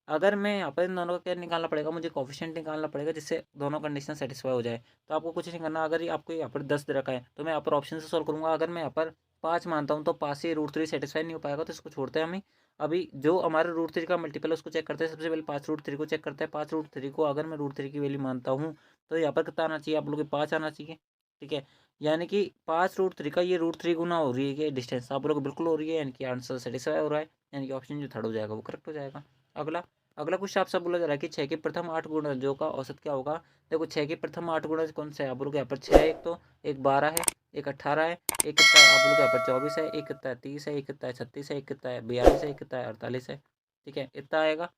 अगर मैं यहाँ पर इन दोनों का क्या निकालना पड़ेगा, मुझे कोफिशिएंट निकालना पड़ेगा जिससे दोनों कंडीशन सेटिस्फाई हो जाए। तो आपको कुछ नहीं करना, अगर ये आपको यहाँ पर 10 दे रखा है तो मैं यहाँ पर ऑप्शन से सॉल्व करूँगा। अगर मैं यहाँ पर 5 मानता हूँ तो 5 से √3 सेटिस्फाई नहीं हो पाएगा, तो इसको छोड़ते हैं हमें। अभी जो हमारे √3 का मल्टीपल है उसको चेक करते हैं। सबसे पहले 5 √3 को चेक करते हैं। 5 √3 को अगर मैं √3 की वैल्यू मानता हूँ तो यहाँ पर कितना आना चाहिए, आप लोग के 5 आना चाहिए। ठीक है, यानी कि 5 √3 का ये √3 गुना हो रही है डिस्टेंस, आप लोग बिल्कुल हो रही है, यानी कि आंसर सेटिस्फाई हो रहा है, यानी कि ऑप्शन जो थर्ड हो जाएगा वो करेक्ट हो जाएगा। अगला अगला क्वेश्चन आपसे बोला जा रहा है कि 6 के प्रथम 8 गुणजों का औसत क्या होगा। देखो 6 के प्रथम 8 गुणज कौन से है, आप लोग यहाँ पर 6 एक, तो एक 12 है, एक 18 है, एक कितना है, आप लोग यहाँ पर 24 है, एक कितना है 30 है, एक कितना है 36 है, एक कितना है 42 है, एक कितना है 48 है। ठीक है, इतना आएगा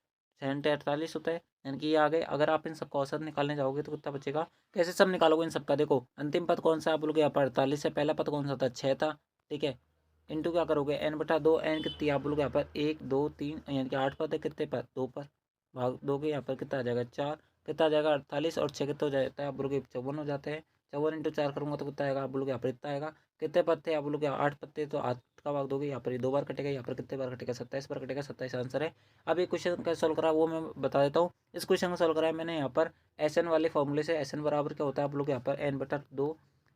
48 होता है, यानी कि ये आ गए। अगर आप इन सबका औसत निकालने जाओगे तो कितना बचेगा, कैसे सब निकालोगे इन सबका, देखो अंतिम पद कौन सा आप लोग यहाँ पर 48 है, पहला पद कौन सा था 6 था। ठीक है, इंटू क्या करोगे n/2, n कितनी आप लोग यहाँ पर 1 2 3, यानी कि 8 पद है, कितने पर 2 पर भाग दोगे, यहाँ पर कितना आ जाएगा 4, कितना आ जाएगा 48, और 6 कितना हो जाता है, आप लोग 54 हो जाते हैं। 54 × 4 करूँगा तो कितना आएगा, आप लोग यहाँ पर इतना आएगा। कितने पद थे, आप लोग 8 पद थे, तो 8 का भाग दोगे, यहाँ पर ये 2 बार कटेगा, यहाँ पर कितने बार कटेगा, 27 बार कटेगा, 27 आंसर है। अब एक क्वेश्चन कैसे सॉल्व करा वो मैं बता देता हूँ। इस क्वेश्चन को सॉल्व करा है मैंने यहाँ पर SN वाले फॉर्मूले से। SN बराबर क्या होता है आप लोग यहाँ पर N/2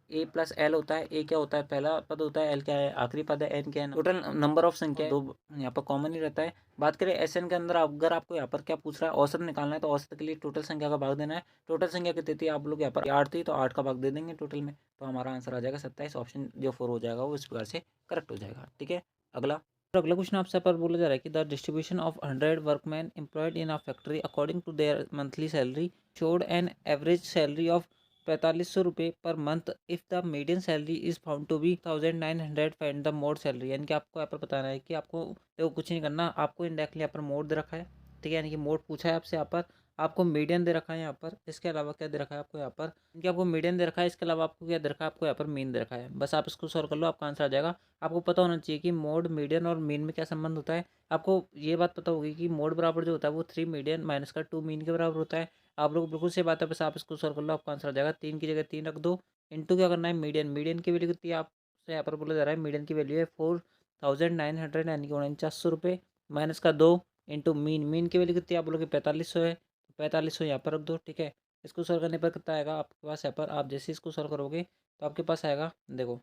A प्लस L होता है। A क्या होता है, पहला पद होता है, L क्या है, आखिरी पद है, N क्या है, टोटल नंबर ऑफ संख्या है, 2 यहाँ पर कॉमन ही रहता है। बात करें SN के अंदर, अगर आपको यहाँ पर क्या पूछ रहा है, औसत निकालना है, तो औसत के लिए टोटल संख्या का भाग देना है। टोटल संख्या कितनी थी आप लोग यहाँ पर 8 थी, तो 8 का भाग दे देंगे टोटल में, तो हमारा आंसर आ जाएगा 27। ऑप्शन जो 4 हो जाएगा वो इस प्रकार से करेक्ट हो जाएगा। ठीक है, अगला क्वेश्चन आपसे पर बोला जा रहा है कि the distribution of 100 workman employed in a factory according to their monthly salary showed an average salary of 4500 रुपये per month if the median salary is found to be 1900 find the mode salary. यानी कि आपको यहाँ पर बताना है कि आपको देखो कुछ नहीं करना, आपको इंडायरेक्टली यहाँ पर मोड दे रखा है। ठीक है, यानी कि मोड पूछा है आपसे, यहाँ पर आपको मीडियन दे रखा है, यहाँ पर इसके अलावा क्या दे रखा है आपको यहाँ पर, कि आपको मीडियन दे रखा है, इसके अलावा आपको क्या दे रखा है, आपको यहाँ पर मीन दे रखा है। बस आप इसको सॉल्व कर लो, आपका आंसर आ जाएगा। आपको पता होना चाहिए कि मोड, मीडियन और मीन में क्या संबंध होता है। आपको ये बात पता होगी कि मोड बराबर जो होता है वो 3 मीडियन माइनस का 2 मीन के बराबर होता है। आप लोग बिल्कुल से बात है, बस आप इसको सॉल्व कर लो, आपका आंसर आ जाएगा। 3 की जगह 3 रख दो, इंटू क्या करना है मीडियन। मीडियन की वैल्यू कितनी है आपसे यहाँ पर बोला जा रहा है, मीडियन की वैल्यू है 4900 यानी कि 4900 रुपये, माइनस का 2 इंटू मीन। मीन की वैल्यू कितनी है आप बोलोगे 4500 है, 4500 यहाँ पर रख दो। ठीक है, इसको सॉल्व करने पर कितना आएगा आपके पास, यहाँ पर आप जैसे इसको सॉल्व करोगे तो आपके पास आएगा, देखो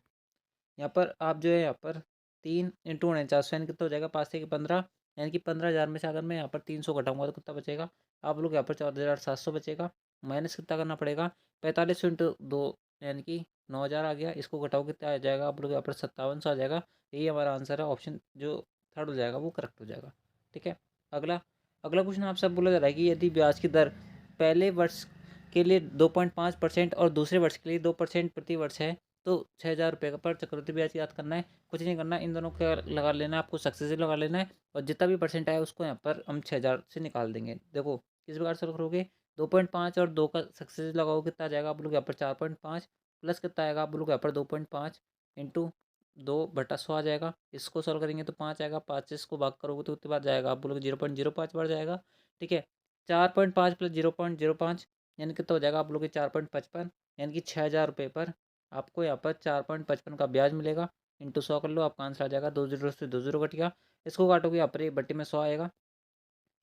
यहाँ पर आप जो है यहाँ पर 3 इंटू 49 यानी कितना हो जाएगा, 5 से 15, यानी कि 15,000 में से अगर मैं यहाँ पर 300 घटाऊंगा तो कितना बचेगा आप लोग यहाँ पर 14,700 बचेगा। माइनस कितना करना पड़ेगा, 4500 इंटू 2 यानी कि 9,000 आ गया। इसको घटाओ कितना आ जाएगा आप लोग यहाँ पर 5700 आ जाएगा। यही हमारा आंसर है, ऑप्शन जो थर्ड हो जाएगा वो करेक्ट हो जाएगा। ठीक है, अगला अगला क्वेश्चन आपसे बोला जा रहा है कि यदि ब्याज की दर पहले वर्ष के लिए 2.5% और दूसरे वर्ष के लिए 2% प्रति वर्ष है तो 6,000 रुपये का पर चक्रवृद्धि ब्याज याद करना है। कुछ नहीं करना, इन दोनों का लगा लेना है, आपको सक्सेसिव लगा लेना है, और जितना भी परसेंट आया उसको यहाँ पर हम 6,000 से निकाल देंगे। देखो किस प्रकार से करोगे, 2.5 और 2 का सक्सेसिव लगाओ कितना आ जाएगा आप लोग यहाँ पर 4.5, प्लस कितना आएगा आप लोग यहाँ पर 2.5 इंटू 2/100 आ जाएगा। इसको सॉल्व करेंगे तो 5 आएगा, 5 से इसको भाग करोगे तो कितने बार जाएगा आप बोलोगे 0.05 बार जाएगा। ठीक है, 4.5 प्लस 0.05 यानी कितना हो जाएगा आप लोग 4.55, यानी कि 6,000 रुपये पर आपको यहाँ पर 4.55 का ब्याज मिलेगा। इंटू 100 कर लो, आपका आंसर आ जाएगा। 2 जीरो से 2 जीरो कट गया, इसको काटोगे यहाँ पर एक बट्टी में 100 आएगा।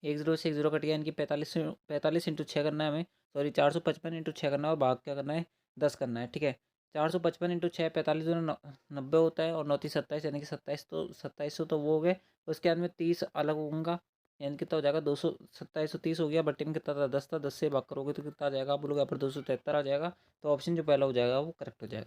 1 जीरो से 1 जीरो कट गया, यानी कि 45 इंटू 6 करना है हमें, सॉरी 455 इंटू 6 करना है, और भाग क्या करना है 10 करना है। ठीक है, 455 इंटू 6 45 दूनी 90 होता है, और 9 27 यानी कि 2700 तो वो हो गए। उसके बाद में 30 अलग होगा, यानी कितना हो जाएगा 200, 2730 हो गया। बट्टी में कितना था 10 था, 10 से भाग करोगे तो कितना आ जाएगा आप बोलोगे यहाँ पर 273 आ जाएगा। तो ऑप्शन जो पहला हो जाएगा वो करेक्ट हो जाएगा।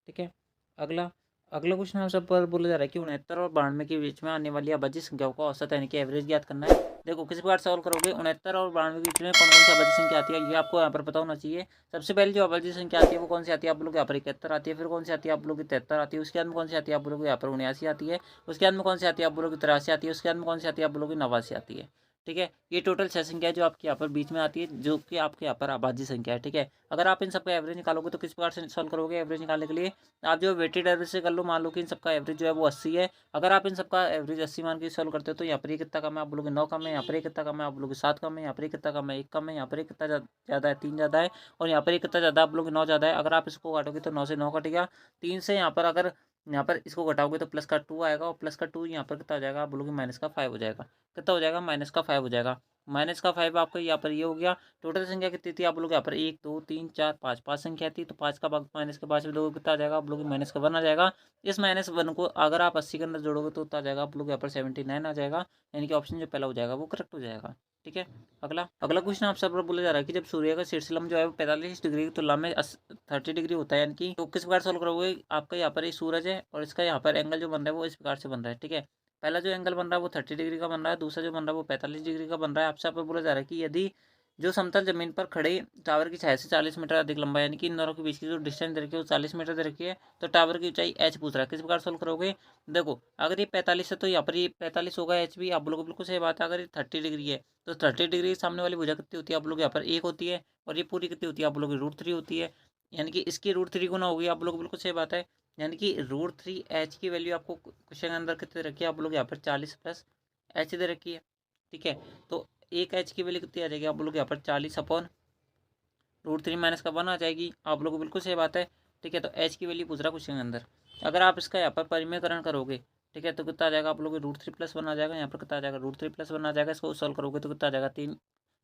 ठीक है, अगला अगला क्वेश्चन हम सब पर बोला जा रहा है कि 69 और 92 के बीच में आने वाली आबादी संख्याओं का औसत यानी कि एवरेज ज्ञात करना है। देखो किस प्रकार सॉल्व करोगे, 69 और 92 के बीच में कौन कौन सी आबादी संख्या आती है ये आपको यहाँ पर पता होना चाहिए। सबसे पहले जो आबादी संख्या आती है वो कौन सी आती है आप लोग यहाँ पर 71 आती है, फिर कौन सी आती है आप लोग की 73 आती है, उसके बाद में कौन सी आती है आप लोग यहाँ पर 79 आती है, उसके बाद में कौन सी आती है आप लोग की 83 आती है, उसके बाद में कौन सी आती है आप लोग की 89 आती है। ठीक है, ये टोटल 6 संख्या है जो आपके यहाँ पर बीच में आती है, जो कि आपके यहाँ पर आबादी संख्या है। ठीक है, अगर आप इन सबका एवरेज निकालोगे तो किस प्रकार से सॉल्व करोगे, एवरेज निकालने के लिए आप जो वेटेड एवरेज से कर लो। मान लो कि इन सबका एवरेज जो है वो 80 है, अगर आप इन सबका एवरेज 80 मान के सॉल्व करते हो तो यहाँ पर ये कितना कम है आप बोलोगे 9 कम है, यहाँ पर ये कितना कम है आप बोलोगे 7 कम है, यहाँ पर ये कितना कम है 1 कम है, यहाँ पर ये कितना ज़्यादा है 3 ज़्यादा है, और यहाँ पर ये कितना ज़्यादा आप बोलोगे 9 ज़्यादा है। अगर आप इसको काटोगे तो 9 से 9 कट गया, 3 से यहाँ पर अगर यहाँ पर इसको घटाओगे तो प्लस का 2 आएगा, और प्लस का 2 यहाँ पर कितना हो जाएगा आप बोलोगे माइनस का 5 हो जाएगा। कितना हो जाएगा माइनस का 5 हो जाएगा। माइनस का 5 आपका यहाँ पर ये हो गया। टोटल संख्या कितनी थी आप लोग यहाँ पर 1 2 3 4 5 5 संख्या थी, तो 5 का भाग माइनस के 5 में दोगे कितना आ जाएगा आप लोग माइनस का 1 आ जाएगा। इस माइनस 1 को अगर आप 80 के अंदर जोड़ोगे तो उतना आ जाएगा आप लोग यहाँ पर 79 आ जाएगा, यानी कि ऑप्शन जो पहला हो जाएगा वो करेक्ट हो जाएगा। ठीक है, अगला अगला क्वेश्चन आप सब बोला जा रहा है कि जब सूर्य का शीर्षलंब जो है वो 45 डिग्री की तुलना में 30 डिग्री होता है, यानी कि तो किस प्रकार सॉल्व करोगे। आपका यहाँ पर ये सूरज है और इसका यहाँ पर एंगल जो बन रहा है वो इस प्रकार से बन रहा है। ठीक है, पहला जो एंगल बन रहा है वो 30 डिग्री का बन रहा है, दूसरा जो बन रहा है वो 45 डिग्री का बन रहा है। आपसे यहाँ पर बोला जा रहा है कि यदि जो समतल जमीन पर खड़े टावर की छाया से 40 मीटर अधिक लंबा, यानी कि इन दोनों के बीच की जो डिस्टेंस दे रखी है वो 40 मीटर दे रखी है, तो टावर की ऊंचाई h पूछ रहा है, किस प्रकार सोल्व करोगे। देखो अगर ये 45 है तो यहाँ पर ये 45 होगा एच भी, आप लोग बिल्कुल सही बात है। अगर ये 30 डिग्री है तो 30 डिग्री के सामने वाली भुजा कितनी होती है आप लोग यहाँ पर 1 होती है, और ये पूरी कितनी होती है आप लोग की √3 होती है, यानी कि इसकी √3 गुना होगी। आप लोग बिल्कुल सही बात है, यानी कि √3 h की वैल्यू आपको क्वेश्चन के अंदर कितनी रखी है आप लोग यहाँ पर 40 प्लस h दे रखी है। ठीक है, तो एक h की वैल्यू कितनी आ जाएगी आप लोग यहाँ पर 40 अपॉन √3 माइनस का 1 आ जाएगी। आप लोग को बिल्कुल सही बात है। ठीक है, तो h की वैल्यू पूछ रहा क्वेश्चन के अंदर। अगर आप इसका यहाँ पर परिमेयकरण करोगे ठीक है, तो कितना आ जाएगा आप लोग √3+1 आ जाएगा। यहाँ पर कितना आ जाएगा √3+1 आ जाएगा। इसको सॉल्व करोगे तो कितना आ जाएगा 3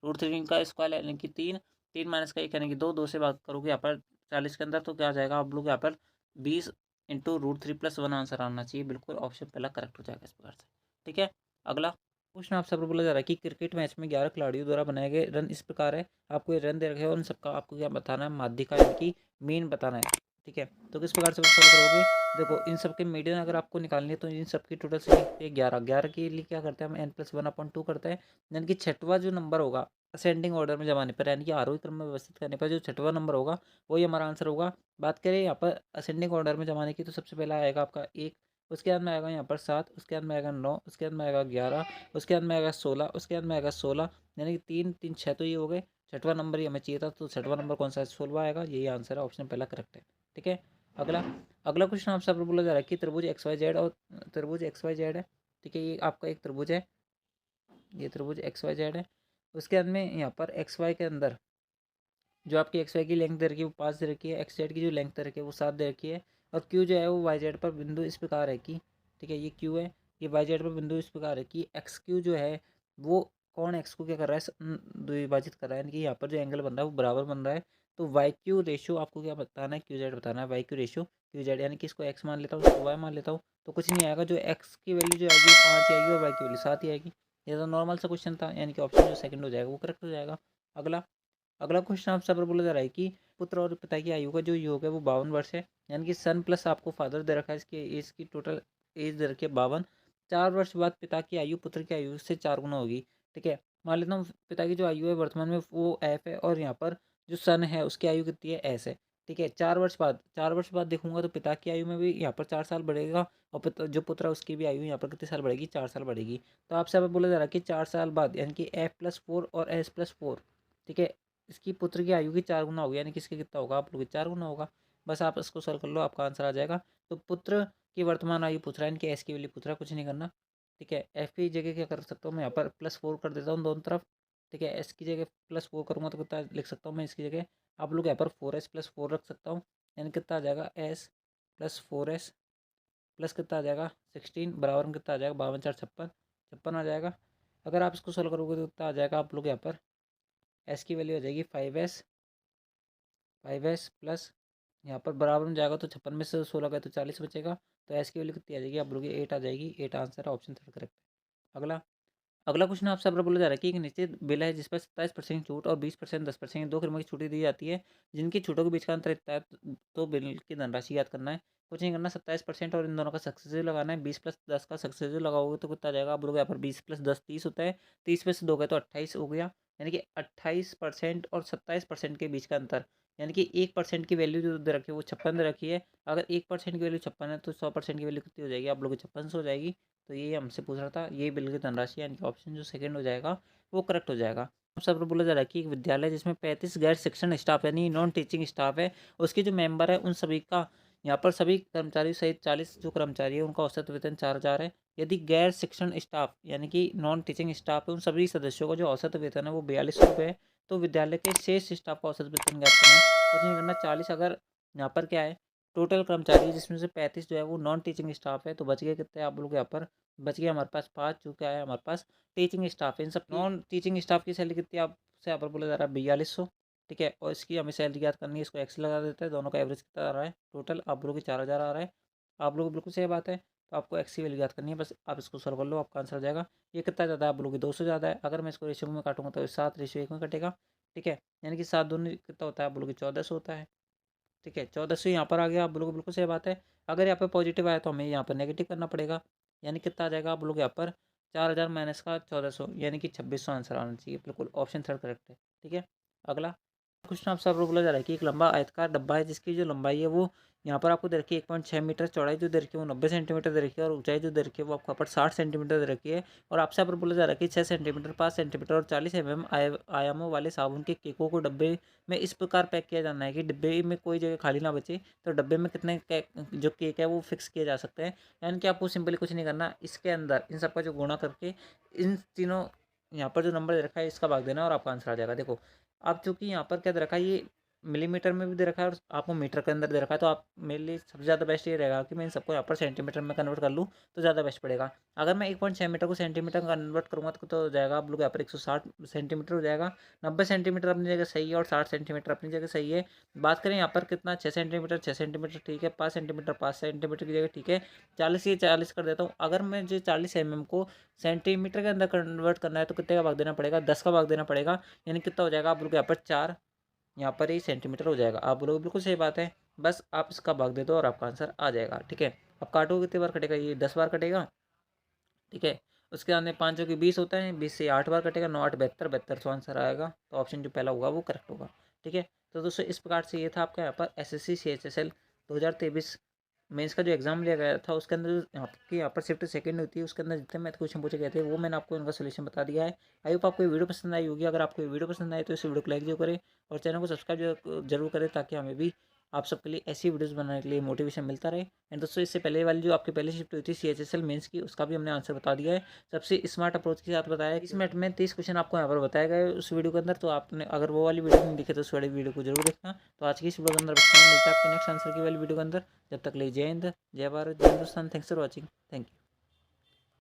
√3 का स्क्वायर यानी कि 3, 3 माइनस का 1 यानी कि 2, 2 से बात करोगे यहाँ पर 40 के अंदर, तो क्या आ जाएगा आप लोग यहाँ पर 20 इंटू √3+1 आंसर आना चाहिए। बिल्कुल ऑप्शन पहला करेक्ट हो जाएगा इस प्रकार से। ठीक है, अगला क्वेश्चन आपसे बोला जा रहा है कि क्रिकेट मैच में 11 खिलाड़ियों द्वारा बनाए गए रन इस प्रकार है। आपको ये रन दे रखे हैं और उन सबका आपको क्या बताना है, माध्यिका यानी कि मीन बताना है। ठीक है, तो किस प्रकार से सॉल्व करोगे, देखो इन सब के मीडियन अगर आपको निकालनी है तो इन सब की टोटल से लिखते हैं 11, 11 के लिए क्या करते हैं हम n+1/2 करते हैं। यानी कि छठवां जो नंबर होगा असेंडिंग ऑर्डर में जमाने पर, यानी कि आरोही क्रम में व्यवस्थित करने पर जो छठवां नंबर होगा वही हमारा आंसर होगा। बात करें यहाँ पर असेंडिंग ऑर्डर में जमाने की, तो सबसे पहला आएगा आपका 1, उसके बाद में आएगा यहाँ पर 7, उसके बाद में आएगा 9, उसके बाद में आएगा 11, उसके बाद में आएगा 16, उसके बाद में आएगा 16, यानी कि 3 3 6 तो ये हो गए। छठवां नंबर ही हमें चाहिए था, तो छठवां नंबर कौन सा है, 16 आएगा। यही आंसर है, ऑप्शन पहला करेक्ट है। ठीक है, अगला अगला क्वेश्चन आपसे बोला जा रहा है कि त्रिभुज XYZ और त्रिभुज XYZ है। ठीक है, ये आपका एक त्रिभुज है, ये त्रिभुज XYZ है। उसके अंदर में यहाँ पर XY के अंदर जो आपकी XY की लेंथ दे रखी है वो 5 दे रखी है, XZ की जो लेंथ दे रखी है वो 7 दे रखी है, और Q जो है वो YZ पर बिंदु इस प्रकार है कि, ठीक है ये Q है, ये YZ पर बिंदु इस प्रकार है कि XQ जो है वो कौन एक्स को क्या कर रहा है, द्विभाजित कर रहा है, यानी कि यहाँ पर जो एंगल बन रहा है वो बराबर बन रहा है। तो YQ रेशियो आपको क्या बताना है, QZ बताना है, YQ रेशियो QZ, यानी कि इसको x मान लेता हूँ, इसको y मान लेता हूँ, तो कुछ नहीं आएगा, जो x की वैल्यू जो आएगी 5 आएगी और y की वैल्यू 7 ही आएगी। ये तो नॉर्मल सा क्वेश्चन था, यानी कि ऑप्शन जो सेकंड हो जाएगा वो करेक्ट हो जाएगा। अगला अगला क्वेश्चन आपसे पर बोला जा रहा है कि पुत्र और पिता की आयु का जो योग है वो 52 वर्ष है, यानी कि सन प्लस आपको फादर दे रखा है, इसकी एज की टोटल एज दे रखी है 52। 4 वर्ष बाद पिता की आयु पुत्र की आयु से 4 गुना होगी। ठीक है, मान लेता हूँ पिता की जो आयु है वर्तमान में वो एफ है, और यहाँ पर जो सन है उसकी आयु कितनी है, एस है। ठीक है, 4 वर्ष बाद देखूंगा तो पिता की आयु में भी यहाँ पर 4 साल बढ़ेगा, और पिता जो पुत्र है उसकी भी आयु यहाँ पर कितने साल बढ़ेगी, 4 साल बढ़ेगी। तो आपसे अब बोला जा रहा है कि 4 साल बाद यानी कि F+4 और S+4, ठीक है, इसकी पुत्र की आयु की 4 गुना होगी, यानी कि इसके कितना होगा आप लोग 4 गुना होगा। बस आप इसको सॉल्व कर लो, आपका आंसर आ जाएगा। तो पुत्र की वर्तमान आयु पूछ रहा है, इनकी एस की वैल्यू पूछ रहा है, कुछ नहीं करना। ठीक है, एफ की जगह क्या कर सकता हूँ मैं, यहाँ पर +4 कर देता हूँ दोनों तरफ। ठीक है, एस की जगह +4 करूँगा तो कितना लिख सकता हूँ मैं इसकी जगह, आप लोग यहाँ पर 4s+4 रख सकता हूँ, यानी कितना आ जाएगा s+4s प्लस कितना आ जाएगा 16 बराबर में कितना आ जाएगा 52 4 56, 56 आ जाएगा। अगर आप इसको सॉल्व करोगे तो कितना आ जाएगा आप लोग यहाँ पर, एस की वैल्यू आ जाएगी 5s प्लस यहाँ पर बराबर में जाएगा तो 56 में से 16 गए तो 40 बचेगा, तो एस की वैल्यू कितनी आ जाएगी आप लोग 8 आ जाएगी। 8 आंसर है, ऑप्शन थर्ड करेक्ट है। अगला अगला क्वेश्चन आपसे अब बोला जा रहा है कि एक निश्चित बिल है जिस पर 27% छूट और 20% 10% दो क्रमों की छूटें दी जाती है, जिनकी छूटों के बीच का अंतर इतना है, तो बिल की धनराशि याद करना है। कुछ नहीं करना, 27% और इन दोनों का सक्सेसिव लगाना है। 20+10 का सक्सेसिव लगाओगे तो कितना आ जाएगा आप लोग यहाँ पर 20+10 30 होता है, 30 में से 2 गए तो 28 हो गया, यानी कि 28% और 27% के बीच का अंतर, यानी कि 1% की वैल्यू जो दे रखी है वो 56 दे रखी है। अगर 1% की वैल्यू 56 है तो 100% की वैल्यू कितनी हो जाएगी आप लोग की 56 हो जाएगी। तो ये हमसे पूछ रहा था, ये बिल की धनराशि, यानी कि ऑप्शन जो सेकंड हो जाएगा वो करेक्ट हो जाएगा। सबसे पर बोला जा रहा है कि एक विद्यालय जिसमें 35 गैर शिक्षण स्टाफ यानी नॉन टीचिंग स्टाफ है, उसके जो मेंबर है उन सभी का, यहाँ पर सभी कर्मचारी सहित 40 जो कर्मचारी है उनका औसत वेतन 4,000 है। यदि गैर शिक्षण स्टाफ यानी कि नॉन टीचिंग स्टाफ है उन सभी सदस्यों का जो औसत वेतन है वो 42 रुपये है, तो विद्यालय के शेष स्टाफ का औसत वेतन ज्ञात करना है। कुछ नहीं करना, 40 अगर यहाँ पर क्या है टोटल कर्मचारी जिसमें से 35 जो है वो नॉन टीचिंग स्टाफ है, तो बच गए कितने आप लोग यहाँ पर, बच गया हमारे पास 5, जो क्या है हमारे पास टीचिंग स्टाफ है। इन सब नॉन टीचिंग स्टाफ की सैलरी कितनी आपसे यहाँ पर बोला जा रहा है 4200। ठीक है, और इसकी हमें सैलरी याद करनी है, इसको एक्स लगा देते हैं, दोनों का एवरेज कितना आ रहा है, टोटल आप लोगों की 4,000 आ रहा है। आप लोगों को बिल्कुल सही बात है, तो आपको एक्स की वैल्यू याद करनी है, बस आप इसको सॉल्व कर लो, आपका आंसर आ जाएगा। ये कितना ज़्यादा है आप लोगों की 200 ज़्यादा है, अगर मैं इसको रेशियो में काटूंगा तो 7:1 में कटेगा। ठीक है, यानी कि 7 दूनी कितना होता है आप लोगों की 1400 होता है। ठीक है, 1400 यहाँ पर आ गया, आप लोगों को बिल्कुल सही बात है। अगर यहाँ पे पॉजिटिव आया तो हमें यहाँ पर नेगेटिव करना पड़ेगा, यानी कितना आ जाएगा आप लोग यहाँ पर 4,000 माइनस का 1400, यानी कि 2600 आंसर आना चाहिए। बिल्कुल ऑप्शन थर्ड करेक्ट है। ठीक है, अगला क्वेश्चन आपसे आपको बोला जा रहा है कि एक लंबा आयतकार डब्बा है जिसकी जो लंबाई है वो यहाँ पर आपको दे रखी है 1.6 मीटर, चौड़ाई जो दे रखी है वो 90 सेंटीमीटर दे रखी है, और ऊंचाई जो दे रखी है वो आपको यहाँ पर 60 सेंटीमीटर दे रखी है। और आपसे यहाँ पर बोला जा रहा है कि 6 सेंटीमीटर 5 सेंटीमीटर और 40 mm आयामों वाले साबुन के केकों को डब्बे में इस प्रकार पैक किया जाना है कि डिब्बे में कोई जगह खाली ना बचे, तो डब्बे में कितने जो केक है वो फिक्स किए जा सकते हैं। यानी कि आपको सिंपली कुछ नहीं करना, इसके अंदर इन सबका जो गुणा करके इन तीनों यहाँ पर जो नंबर दे रखा है इसका भाग देना और आपका आंसर आ जाएगा। देखो अब चूंकि यहाँ पर क्या दे रखा है, ये मिलीमीटर में भी दे रखा है और आपको मीटर के अंदर दे रखा है, तो आप मेरे लिए सबसे ज़्यादा बेस्ट ये रहेगा कि मैं इन सबको यहाँ पर सेंटीमीटर में कन्वर्ट कर लूँ तो ज़्यादा बेस्ट पड़ेगा। अगर मैं 1.6 मीटर को सेंटीमीटर में कन्वर्ट करूँगा तो हो जाएगा आप लोग यहाँ पर 160 सेंटीमीटर हो जाएगा। 90 सेंटीमीटर अपनी जगह सही है और 60 सेंटीमीटर अपनी जगह सही है। बात करें यहाँ पर कितना 6 सेंटीमीटर ठीक है, 5 सेंटीमीटर की जगह ठीक है, 40 कर देता हूँ। अगर मैं जो 40 को सेंटीमीटर के अंदर कन्वर्ट करना है तो कितने का भाग देना पड़ेगा, 10 का भाग देना पड़ेगा। यानी कितना हो जाएगा आप लोग यहाँ पर 4, यहाँ पर ही सेंटीमीटर हो जाएगा। आप बोलोगे बिल्कुल सही बात है, बस आप इसका भाग दे दो और आपका आंसर आ जाएगा। ठीक है, अब काटोगे कितने बार कटेगा, ये 10 बार कटेगा। ठीक है, उसके अंदर 5 की 20 होता है, 20 से 8 बार कटेगा, 9 8 72, 72 तो आंसर आएगा। तो ऑप्शन जो पहला होगा वो करेक्ट होगा। ठीक है, तो दोस्तों इस प्रकार से ये था आपका यहाँ पर SSC CHSL 2023 मेंस का जो एग्जाम लिया गया था, उसके अंदर आपकी यहाँ पर शिफ्ट सेकंड होती है, उसके अंदर जितने मैथ क्वेश्चन पूछे गए थे वो मैंने आपको इनका सोल्यूशन बता दिया है। आई होप आपको ये वीडियो पसंद आई होगी। अगर आपको ये वीडियो पसंद आई तो इस वीडियो को लाइक जरूर करें और चैनल को सब्सक्राइब जरूर करें, ताकि हमें भी आप सबके लिए ऐसी वीडियोस बनाने के लिए मोटिवेशन मिलता रहे। एंड दोस्तों इससे पहले वाली जो आपकी पहले शिफ्ट हुई थी CHSL मेंस की, उसका भी हमने आंसर बता दिया है सबसे स्मार्ट अप्रोच के साथ बताया है। इस मिनट में 30 क्वेश्चन आपको यहाँ पर बताया गया है उस वीडियो के अंदर, तो आपने अगर वो वाली वीडियो नहीं दिखे तो उस वाली वीडियो को जरूर देखना। तो आज की इस वीडियो के अंदर मिलता है आपके नेक्स्ट आंसर की वाली वीडियो के अंदर। जब तक ले जय हिंद, जय भारत, जय Hindustan. Thanks for watching, thank you.